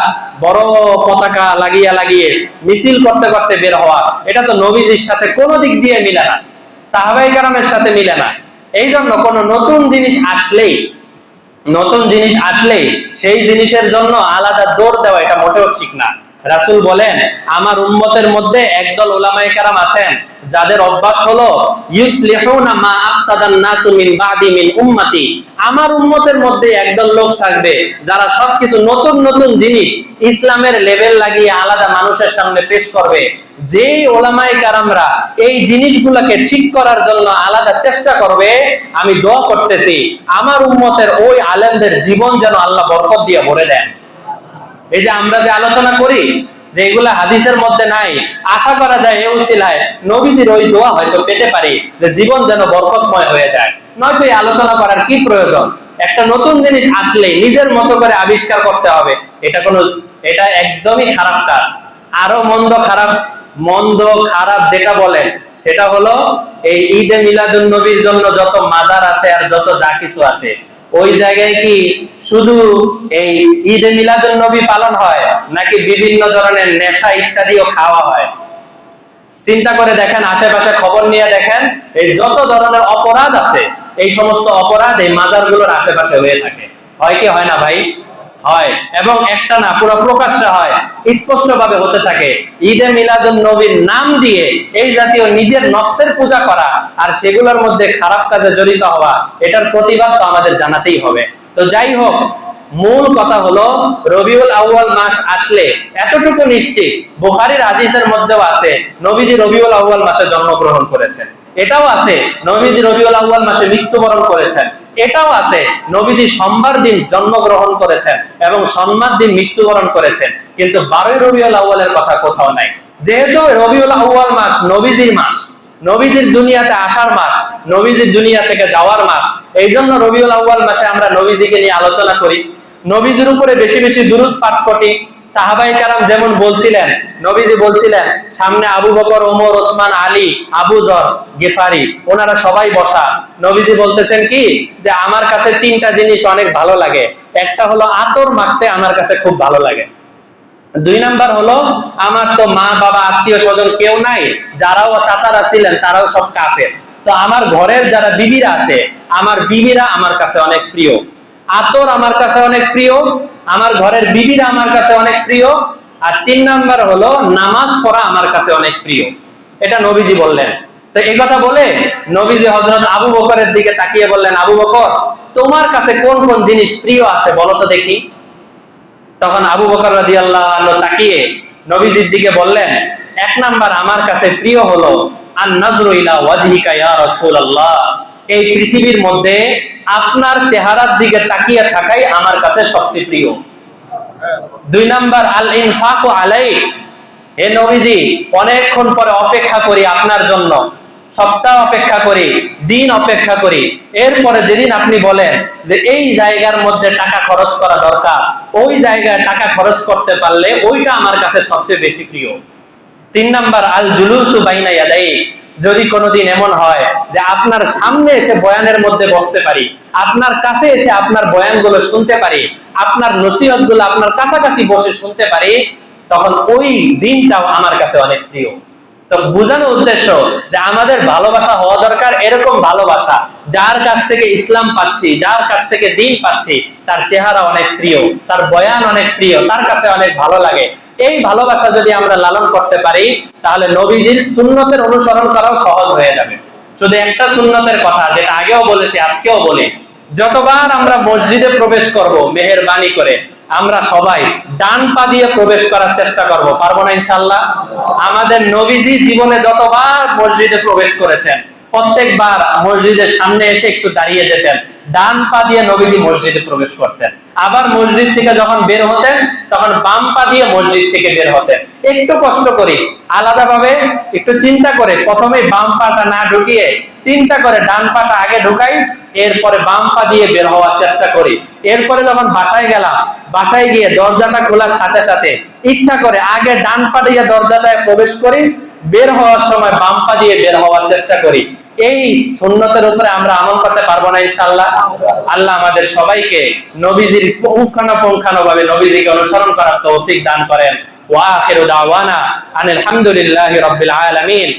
বড় পতাকা লাগিয়ে লাগিয়ে মিছিল করতে করতে বের হওয়া, এটা তো নবীজির সাথে কোনো দিক দিয়ে মিলে না, সাহাবায়ে কেরামের সাথে মিলে না। এই জন্য কোনো নতুন জিনিস আসলেই সেই জিনিসের জন্য আলাদা দৌড় দেওয়া, এটা মোটেও ঠিক না। রাসূল বলেন আমার উম্মতের মধ্যে একদল উলামায়ে কেরাম আছেন যাদের অভ্যাস হলো ইউসলিহুনা মা আফসাদান নাসু মিন বাদি মিন উম্মতি, আমার উম্মতের মধ্যে একদল লোক থাকবে যারা সবকিছু নতুন নতুন জিনিস ইসলামের লেভেল লাগিয়ে আলাদা মানুষের সামনে পেশ করবে। যে উলামায়ে কেরামরা এই জিনিসগুলোকে ঠিক করার জন্য আলাদা চেষ্টা করবে, আমি দোয়া করতেছি আমার উম্মতের ওই আলেমদের জীবন যেন আল্লাহ বরকত দিয়ে ভরে দেন। এই যে আমরা যে আলোচনা করি যে এগুলা হাদিসের মধ্যে নাই, আশা করা যায় এই উসিলায় নবীজির ওই দোয়া হয়তো পেতে পারি যে জীবন যেন বরকতময় হয়ে যায়। নয়তো এই আলোচনা করার কি প্রয়োজন? একটা নতুন জিনিস আসলে নিজের মতো করে আবিষ্কার করতে হবে, এটা একদমই খারাপ কাজ। আরো মন্দ খারাপ যেটা বলেন সেটা হলো এই ঈদে মিলাদুন নবীর জন্য যত মাজার আছে আর যত যা কিছু আছে, ওই জায়গায় কি শুধু এই ঈদে মিলাদুন নবী পালন হয়, নাকি বিভিন্ন ধরনের নেশা ইত্যাদিও খাওয়া হয়? চিন্তা করে দেখেন, আশেপাশে খবর নিয়ে দেখেন, এই যত ধরনের অপরাধ আছে এই সমস্ত অপরাধ এই মাজারগুলোর আশেপাশে হয়ে থাকে। হয় কি হয় না ভাই? হয় এবং একটা না পুরো প্রকাশ্যে হয়, স্পষ্টভাবে হতে থাকে। ঈদে মিলাদুন নবীর নাম দিয়ে এই জাতীয় নিজের নফসের পূজা করা আর সেগুলোর মধ্যে খারাপ কাজে জড়িত হওয়া, এটার প্রতিবাদ তো আমাদের জানাতেই হবে। তো যাই হোক, মূল কথা হলো রবিউল আউয়াল মাস আসলে এতটুকু নিশ্চিত, বুখারীর হাদিসের মধ্যেও আছে নবীজি রবিউল আউয়াল মাসে জন্মগ্রহণ করেছেন, এটাও আছে নবীজি রবিউল আউয়াল মাসে মৃত্যুবরণ করেছেন, এটাও আছে নবীজি সোমবার দিন জন্মগ্রহণ করেছেন এবং সোমবার দিন মৃত্যুবরণ করেছেন। কিন্তু 12 রবিউল আউয়ালের কথা কোথাও নাই। যেহেতু রবিউল আউয়াল মাস নবীজির মাস, নবীজির দুনিয়াতে আসার মাস, নবীজির দুনিয়া থেকে যাওয়ার মাস, এই জন্য রবিউল আউয়াল মাসে আমরা নবীজিকে নিয়ে আলোচনা করি, নবীজির উপরে বেশি বেশি দুরূদ পাঠ করি। সাহাবায়ে কেরাম যেমন বলছিলেন, নবীজি বলছিলেন সামনে আবু বকর, ওমর, ওসমান, আলী, আবু যর গিফারি, ওনারা সবাই বসা। নবীজি বলতেছেন কি যে আমার কাছে 3টা জিনিস অনেক ভালো লাগে। একটা হলো আতর মাখতে আমার কাছে খুব ভালো লাগে। 2 নাম্বার হলো আমার তো মা বাবা আত্মীয় স্বজন কেউ নাই, যারাও চাচারা ছিলেন তারাও সব কাফের, তো আমার ঘরের যারা বিবিরা আছে, আমার বিবিরা আমার কাছে অনেক প্রিয়। আতর আমার কাছে অনেক প্রিয়, আমার ঘরের বিবিরা আমার কাছে অনেক প্রিয়। আর 3 নাম্বার হলো নামাজ পড়া আমার কাছে অনেক প্রিয়। এটা নবীজি বললেন। তো এই কথা বলে নবীজি হযরত আবু বকরের দিকে তাকিয়ে বললেন, আবু বকর, তোমার কাছে কোন কোন জিনিস প্রিয় আছে বলো তো দেখি। তখন আবু বকর রাদিয়াল্লাহু আনহু তাকিয়ে নবীজির দিকে বললেন, 1 নাম্বার আমার কাছে প্রিয় হলো আন নাজরু ইলা ওয়াজহিকা ইয়া রাসূলুল্লাহ, এই পৃথিবীর মধ্যে আপনার চেহারার দিকে তাকিয়ে থাকাই আমার কাছে সবচেয়ে প্রিয়। 2 নাম্বার আল ইনফাকু আলাইক, হে নবীজি অনেকক্ষণ পরে অপেক্ষা করি আপনার জন্য, সপ্তাহ অপেক্ষা করি, দিন অপেক্ষা করি, এরপরে যেদিন আপনি বলেন যে এই জায়গার মধ্যে টাকা খরচ করা দরকার, ওই জায়গায় টাকা খরচ করতে পারলে ওইটা আমার কাছে সবচেয়ে বেশি প্রিয়। 3 নাম্বার আল জুলুসু বাইনা ইয়াদাই, যদি কোনোদিন এমন হয় যে আপনার সামনে এসে বয়ানের মধ্যে বসতে পারি, আপনার কাছে এসে আপনার বয়ানগুলো শুনতে পারি, আপনার নসিহতগুলো আপনার কাছাকাছি বসে শুনতে পারি, তখন ওই দিনটাও আমার কাছে অনেক প্রিয়। তো বোঝানোর উদ্দেশ্য যে আমাদের ভালোবাসা হওয়া দরকার এরকম ভালোবাসা, যার কাছ থেকে ইসলাম পাচ্ছি, যার কাছ থেকে দ্বীন পাচ্ছি, তার চেহারা অনেক প্রিয়, তার বয়ান অনেক প্রিয়, তার কাছে অনেক ভালো লাগে। এই ভালোবাসা যদি আমরা লালন করতে পারি, তাহলে নবীজির সুন্নতের অনুসরণ করাও সহজ হয়ে যাবে। শুধু একটা সুন্নতের কথা, যেটা আগেও বলেছি আজকেও বলি, যতবার আমরা মসজিদে প্রবেশ করব, মেহেরবানি করে আমরা সবাই ডান পা দিয়ে প্রবেশ করার চেষ্টা করব, পারবো না ইনশাআল্লাহ? আমাদের নবীজি জীবনে যতবার মসজিদে প্রবেশ করেছেন, প্রত্যেকবার মসজিদের সামনে এসে একটু দাঁড়িয়ে যেতেন, ডান পা দিয়ে নবীজি মসজিদে প্রবেশ করতেন। আবার মসজিদ থেকে যখন বের হতেন তখন বাম পা দিয়ে মসজিদ থেকে বের হতেন। একটু কষ্ট করি, আলাদাভাবে একটু চিন্তা করে, প্রথমে বাম পাটা না ঢুকিয়ে চিন্তা করে ডান পাটা আগে ঢুকাই, এরপরে বাম পা দিয়ে বের হওয়ার চেষ্টা করি। এরপরে যখন বাসায় গেলাম, বাসায় গিয়ে দরজাটা খোলার সাথে সাথে ইচ্ছা করে আগে ডান পা দিয়ে দরজাটায় প্রবেশ করি, বের হওয়ার সময় বাম পা দিয়ে বের হওয়ার চেষ্টা করি। এই সুন্নতের উপরে আমরা আমল করতে পারবো না ইনশাআল্লাহ? আল্লাহ আমাদের সবাইকে নবীজির পুঙ্খানুপুঙ্খানুভাবে নবীজিকে অনুসরণ করার তৌফিক দান করেন। ওয়া আখিরু দাওয়ানা আনিল হামদুলিল্লাহি রাব্বিল আলামিন।